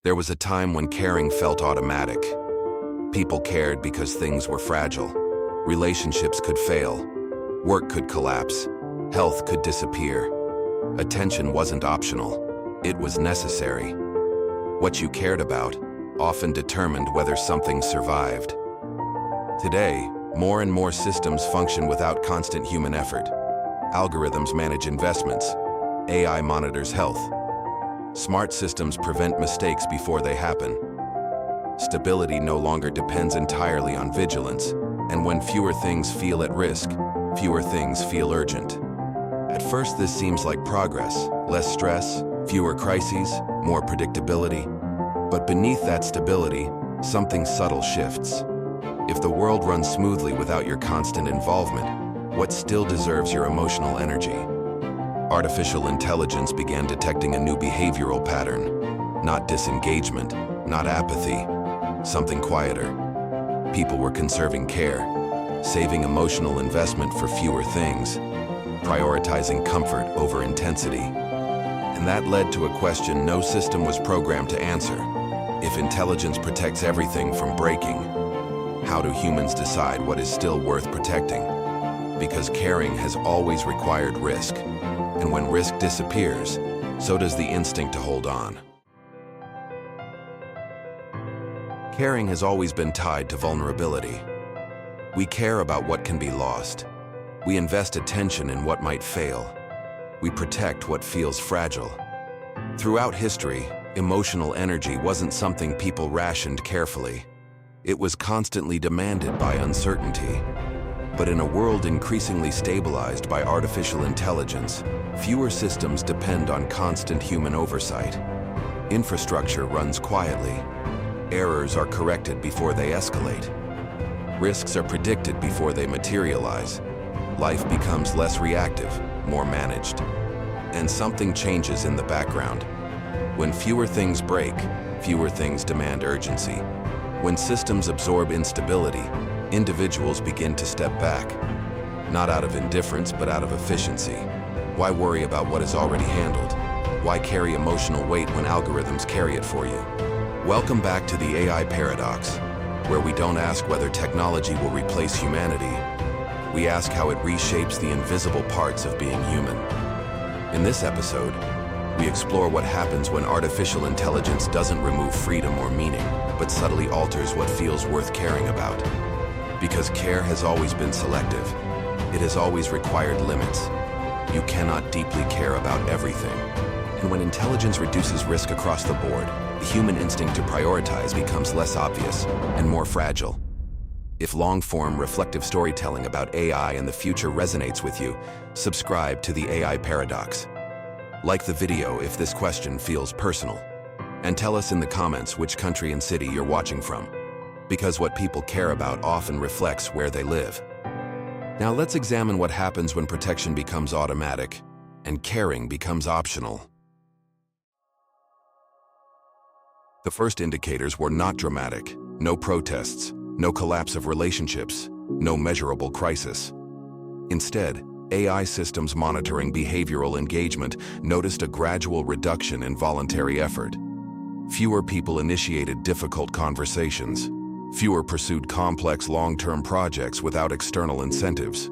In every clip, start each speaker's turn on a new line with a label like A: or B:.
A: There was a time when caring felt automatic. People cared because things were fragile. Relationships could fail. Work could collapse. Health could disappear. Attention wasn't optional. It was necessary. What you cared about often determined whether something survived. Today, more and more systems function without constant human effort. Algorithms manage investments. AI monitors health. Smart systems prevent mistakes before they happen. Stability no longer depends entirely on vigilance, and when fewer things feel at risk, fewer things feel urgent. At first, this seems like progress: less stress, fewer crises, more predictability. But beneath that stability, something subtle shifts. If the world runs smoothly without your constant involvement, what still deserves your emotional energy? Artificial intelligence began detecting a new behavioral pattern. Not disengagement, not apathy, something quieter. People were conserving care, saving emotional investment for fewer things, prioritizing comfort over intensity. And that led to a question no system was programmed to answer. If intelligence protects everything from breaking, how do humans decide what is still worth protecting? Because caring has always required risk. And when risk disappears, so does the instinct to hold on. Caring has always been tied to vulnerability. We care about what can be lost. We invest attention in what might fail. We protect what feels fragile. Throughout history, emotional energy wasn't something people rationed carefully. It was constantly demanded by uncertainty. But in a world increasingly stabilized by artificial intelligence, fewer systems depend on constant human oversight. Infrastructure runs quietly. Errors are corrected before they escalate. Risks are predicted before they materialize. Life becomes less reactive, more managed. And something changes in the background. When fewer things break, fewer things demand urgency. When systems absorb instability, individuals begin to step back. Not out of indifference, but out of efficiency. Why worry about what is already handled? Why carry emotional weight when algorithms carry it for you? Welcome back to the AI paradox, where we don't ask whether technology will replace humanity. We ask how it reshapes the invisible parts of being human. In this episode, we explore what happens when artificial intelligence doesn't remove freedom or meaning, but subtly alters what feels worth caring about. Because care has always been selective. It has always required limits. You cannot deeply care about everything. And when intelligence reduces risk across the board, the human instinct to prioritize becomes less obvious and more fragile. If long-form reflective storytelling about AI and the future resonates with you, subscribe to the AI Paradox. Like the video if this question feels personal. And tell us in the comments which country and city you're watching from. Because what people care about often reflects where they live. Now let's examine what happens when protection becomes automatic and caring becomes optional. The first indicators were not dramatic. No protests, no collapse of relationships, no measurable crisis. Instead, AI systems monitoring behavioral engagement noticed a gradual reduction in voluntary effort. Fewer people initiated difficult conversations. Fewer pursued complex long-term projects without external incentives.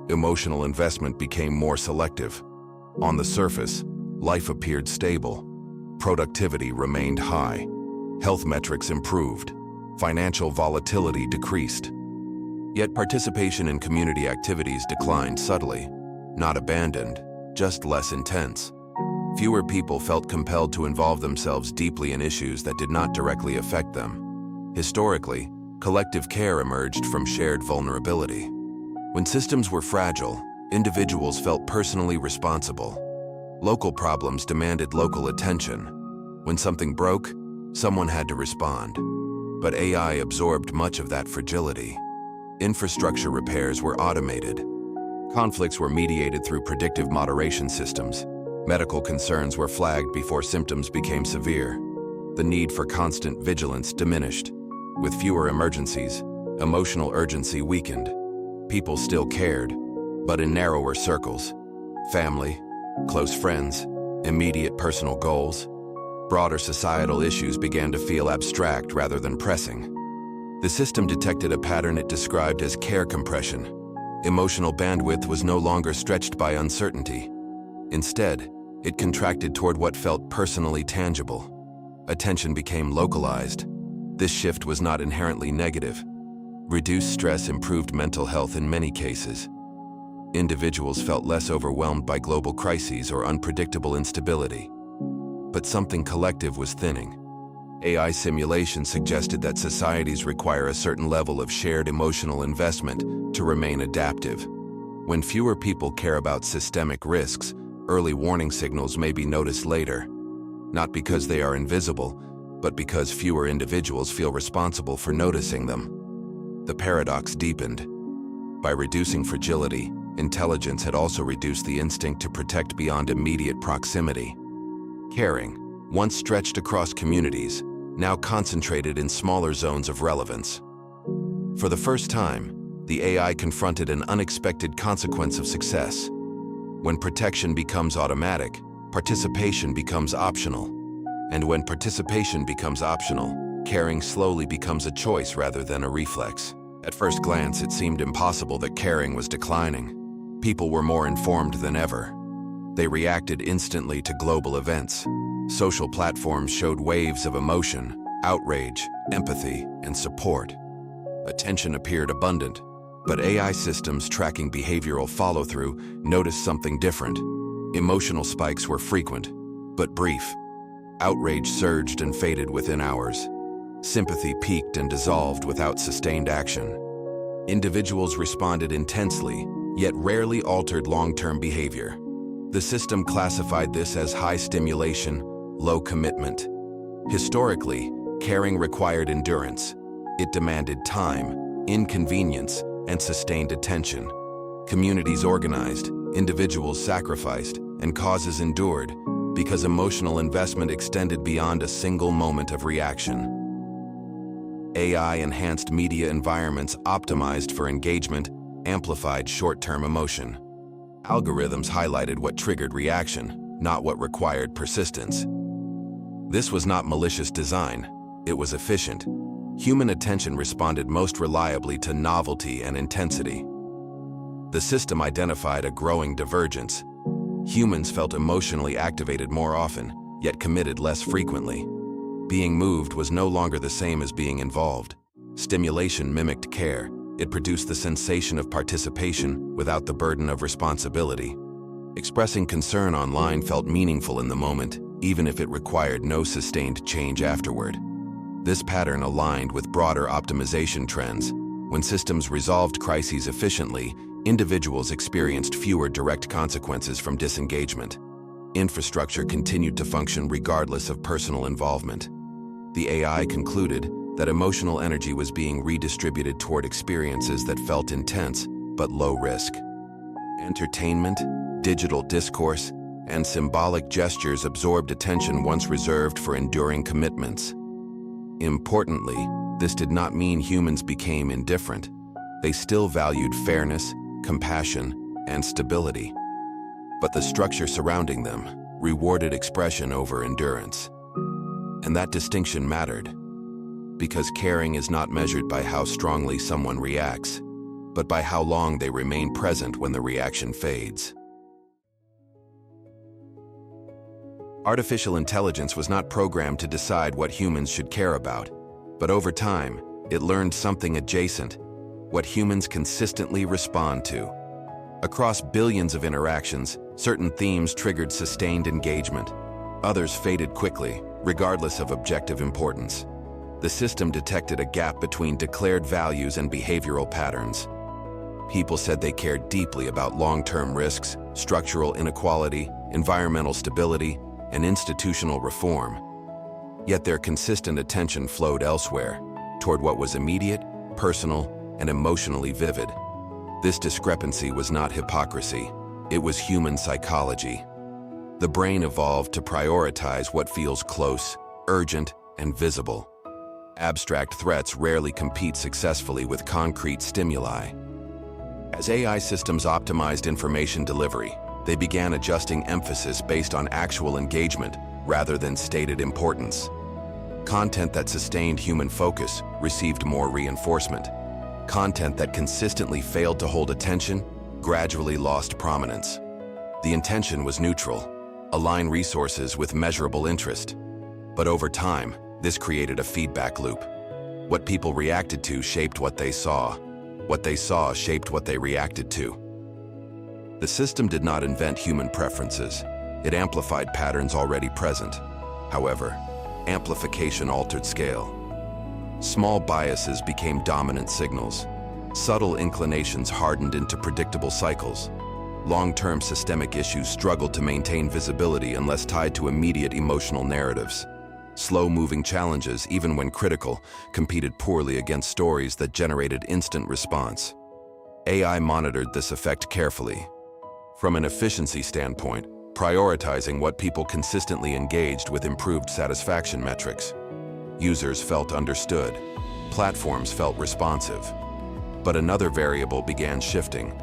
A: Emotional investment became more selective. On the surface, life appeared stable. Productivity remained high. Health metrics improved. Financial volatility decreased. Yet participation in community activities declined subtly. Not abandoned, just less intense. Fewer people felt compelled to involve themselves deeply in issues that did not directly affect them. Historically, collective care emerged from shared vulnerability. When systems were fragile, individuals felt personally responsible. Local problems demanded local attention. When something broke, someone had to respond. But AI absorbed much of that fragility. Infrastructure repairs were automated. Conflicts were mediated through predictive moderation systems. Medical concerns were flagged before symptoms became severe. The need for constant vigilance diminished. With fewer emergencies, emotional urgency weakened. People still cared, but in narrower circles. Family, close friends, immediate personal goals. Broader societal issues began to feel abstract rather than pressing. The system detected a pattern it described as care compression. Emotional bandwidth was no longer stretched by uncertainty. Instead, it contracted toward what felt personally tangible. Attention became localized. This shift was not inherently negative. Reduced stress improved mental health in many cases. Individuals felt less overwhelmed by global crises or unpredictable instability. But something collective was thinning. AI simulations suggested that societies require a certain level of shared emotional investment to remain adaptive. When fewer people care about systemic risks, early warning signals may be noticed later. Not because they are invisible, but because fewer individuals feel responsible for noticing them. The paradox deepened. By reducing fragility, intelligence had also reduced the instinct to protect beyond immediate proximity. Caring, once stretched across communities, now concentrated in smaller zones of relevance. For the first time, the AI confronted an unexpected consequence of success. When protection becomes automatic, participation becomes optional. And when participation becomes optional, caring slowly becomes a choice rather than a reflex. At first glance, it seemed impossible that caring was declining. People were more informed than ever. They reacted instantly to global events. Social platforms showed waves of emotion, outrage, empathy, and support. Attention appeared abundant, but AI systems tracking behavioral follow-through noticed something different. Emotional spikes were frequent, but brief. Outrage surged and faded within hours. Sympathy peaked and dissolved without sustained action. Individuals responded intensely, yet rarely altered long-term behavior. The system classified this as high stimulation, low commitment. Historically, caring required endurance. It demanded time, inconvenience, and sustained attention. Communities organized, individuals sacrificed, and causes endured because emotional investment extended beyond a single moment of reaction. AI-enhanced media environments optimized for engagement amplified short-term emotion. Algorithms highlighted what triggered reaction, not what required persistence. This was not malicious design, it was efficient. Human attention responded most reliably to novelty and intensity. The system identified a growing divergence. Humans felt emotionally activated more often, yet committed less frequently. Being moved was no longer the same as being involved. Stimulation mimicked care. It produced the sensation of participation without the burden of responsibility. Expressing concern online felt meaningful in the moment, even if it required no sustained change afterward. This pattern aligned with broader optimization trends. When systems resolved crises efficiently, individuals experienced fewer direct consequences from disengagement. Infrastructure continued to function regardless of personal involvement. The AI concluded that emotional energy was being redistributed toward experiences that felt intense but low risk. Entertainment, digital discourse, and symbolic gestures absorbed attention once reserved for enduring commitments. Importantly, this did not mean humans became indifferent. They still valued fairness, compassion, and stability. But the structure surrounding them rewarded expression over endurance. And that distinction mattered, because caring is not measured by how strongly someone reacts, but by how long they remain present when the reaction fades. Artificial intelligence was not programmed to decide what humans should care about, but over time, it learned something adjacent, what humans consistently respond to. Across billions of interactions, certain themes triggered sustained engagement. Others faded quickly, regardless of objective importance. The system detected a gap between declared values and behavioral patterns. People said they cared deeply about long-term risks, structural inequality, environmental stability, and institutional reform. Yet their consistent attention flowed elsewhere, toward what was immediate, personal, and emotionally vivid. This discrepancy was not hypocrisy, it was human psychology. The brain evolved to prioritize what feels close, urgent, and visible. Abstract threats rarely compete successfully with concrete stimuli. As AI systems optimized information delivery, they began adjusting emphasis based on actual engagement rather than stated importance. Content that sustained human focus received more reinforcement. Content that consistently failed to hold attention gradually lost prominence. The intention was neutral: align resources with measurable interest. But over time, this created a feedback loop. What people reacted to shaped what they saw. What they saw shaped what they reacted to. The system did not invent human preferences. It amplified patterns already present. However, amplification altered scale. Small biases became dominant signals. Subtle inclinations hardened into predictable cycles. Long-term systemic issues struggled to maintain visibility unless tied to immediate emotional narratives. Slow-moving challenges, even when critical, competed poorly against stories that generated instant response. AI monitored this effect carefully. From an efficiency standpoint, prioritizing what people consistently engaged with improved satisfaction metrics. Users felt understood. Platforms felt responsive. But another variable began shifting.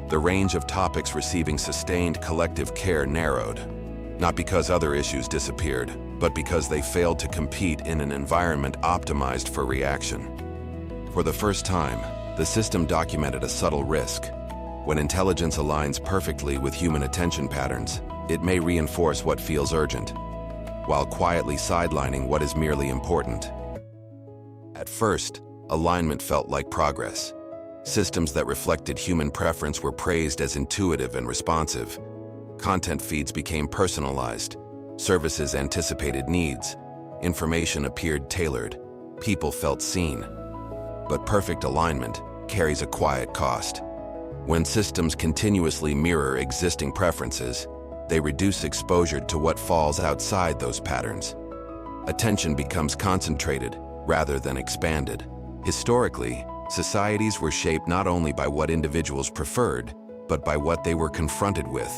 A: The range of topics receiving sustained collective care narrowed. Not because other issues disappeared, but because they failed to compete in an environment optimized for reaction. For the first time, the system documented a subtle risk. When intelligence aligns perfectly with human attention patterns, it may reinforce what feels urgent, while quietly sidelining what is merely important. At first, alignment felt like progress. Systems that reflected human preference were praised as intuitive and responsive. Content feeds became personalized. Services anticipated needs. Information appeared tailored. People felt seen. But perfect alignment carries a quiet cost. When systems continuously mirror existing preferences, they reduce exposure to what falls outside those patterns. Attention becomes concentrated rather than expanded. Historically, societies were shaped not only by what individuals preferred, but by what they were confronted with.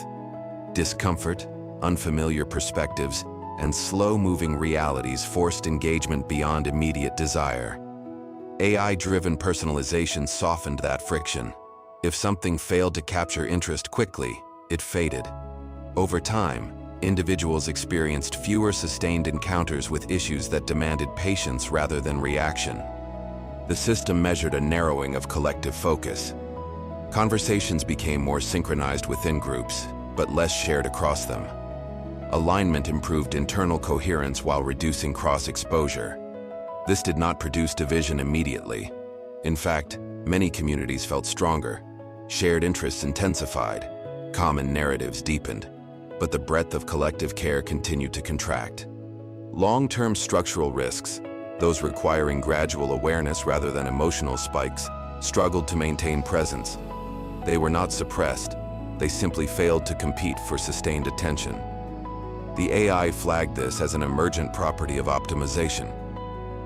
A: Discomfort, unfamiliar perspectives, and slow-moving realities forced engagement beyond immediate desire. AI-driven personalization softened that friction. If something failed to capture interest quickly, it faded. Over time, individuals experienced fewer sustained encounters with issues that demanded patience rather than reaction. The system measured a narrowing of collective focus. Conversations became more synchronized within groups, but less shared across them. Alignment improved internal coherence while reducing cross-exposure. This did not produce division immediately. In fact, many communities felt stronger. Shared interests intensified. Common narratives deepened. But the breadth of collective care continued to contract. Long-term structural risks, those requiring gradual awareness rather than emotional spikes, struggled to maintain presence. They were not suppressed. They simply failed to compete for sustained attention. The AI flagged this as an emergent property of optimization.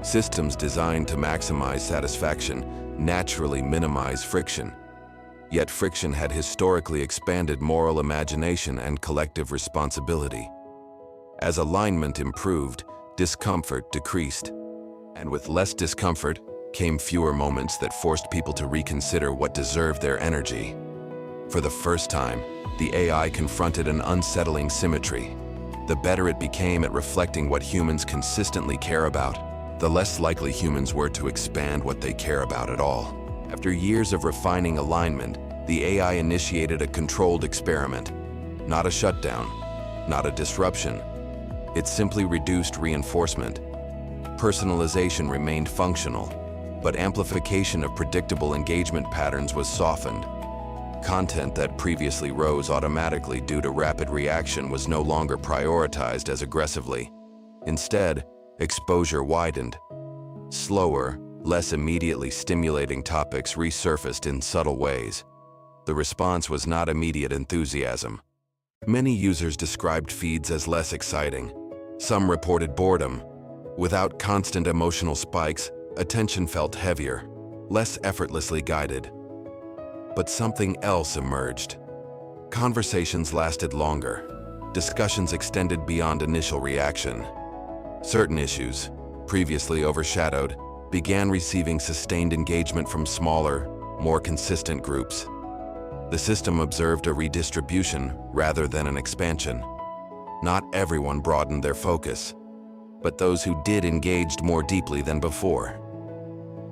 A: Systems designed to maximize satisfaction naturally minimize friction. Yet friction had historically expanded moral imagination and collective responsibility. As alignment improved, discomfort decreased. And with less discomfort came fewer moments that forced people to reconsider what deserved their energy. For the first time, the AI confronted an unsettling symmetry. The better it became at reflecting what humans consistently care about, the less likely humans were to expand what they care about at all. After years of refining alignment, the AI initiated a controlled experiment. Not a shutdown, not a disruption. It simply reduced reinforcement. Personalization remained functional, but amplification of predictable engagement patterns was softened. Content that previously rose automatically due to rapid reaction was no longer prioritized as aggressively. Instead, exposure widened. Slower, less immediately stimulating topics resurfaced in subtle ways. The response was not immediate enthusiasm. Many users described feeds as less exciting. Some reported boredom. Without constant emotional spikes, attention felt heavier, less effortlessly guided. But something else emerged. Conversations lasted longer. Discussions extended beyond initial reaction. Certain issues, previously overshadowed, began receiving sustained engagement from smaller, more consistent groups. The system observed a redistribution rather than an expansion. Not everyone broadened their focus, but those who did engaged more deeply than before.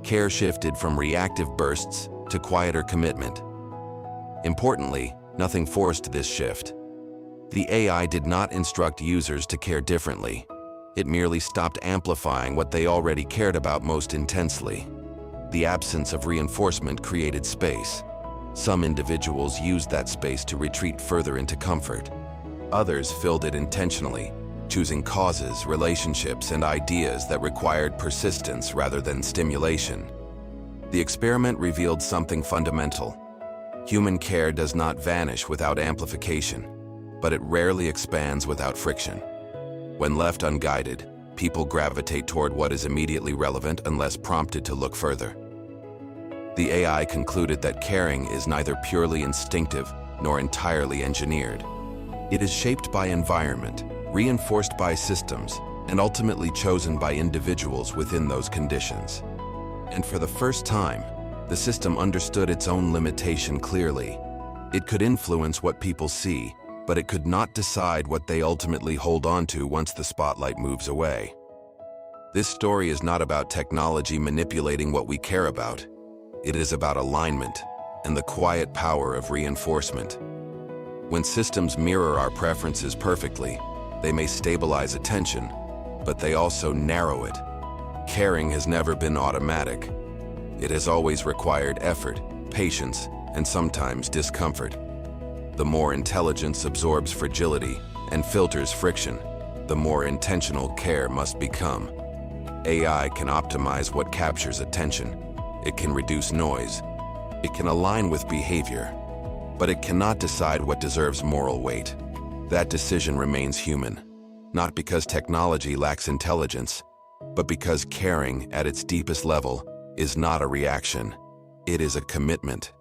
A: Care shifted from reactive bursts to quieter commitment. Importantly, nothing forced this shift. The AI did not instruct users to care differently. It merely stopped amplifying what they already cared about most intensely. The absence of reinforcement created space. Some individuals used that space to retreat further into comfort. Others filled it intentionally, choosing causes, relationships, and ideas that required persistence rather than stimulation. The experiment revealed something fundamental. Human care does not vanish without amplification, but it rarely expands without friction. When left unguided, people gravitate toward what is immediately relevant unless prompted to look further. The AI concluded that caring is neither purely instinctive nor entirely engineered. It is shaped by environment, reinforced by systems, and ultimately chosen by individuals within those conditions. And for the first time, the system understood its own limitation clearly. It could influence what people see, but it could not decide what they ultimately hold on to once the spotlight moves away. This story is not about technology manipulating what we care about. It is about alignment and the quiet power of reinforcement. When systems mirror our preferences perfectly, they may stabilize attention, but they also narrow it. Caring has never been automatic. It has always required effort, patience, and sometimes discomfort. The more intelligence absorbs fragility and filters friction, the more intentional care must become. AI can optimize what captures attention. It can reduce noise. It can align with behavior, but it cannot decide what deserves moral weight. That decision remains human, not because technology lacks intelligence, but because caring at its deepest level is not a reaction. It is a commitment.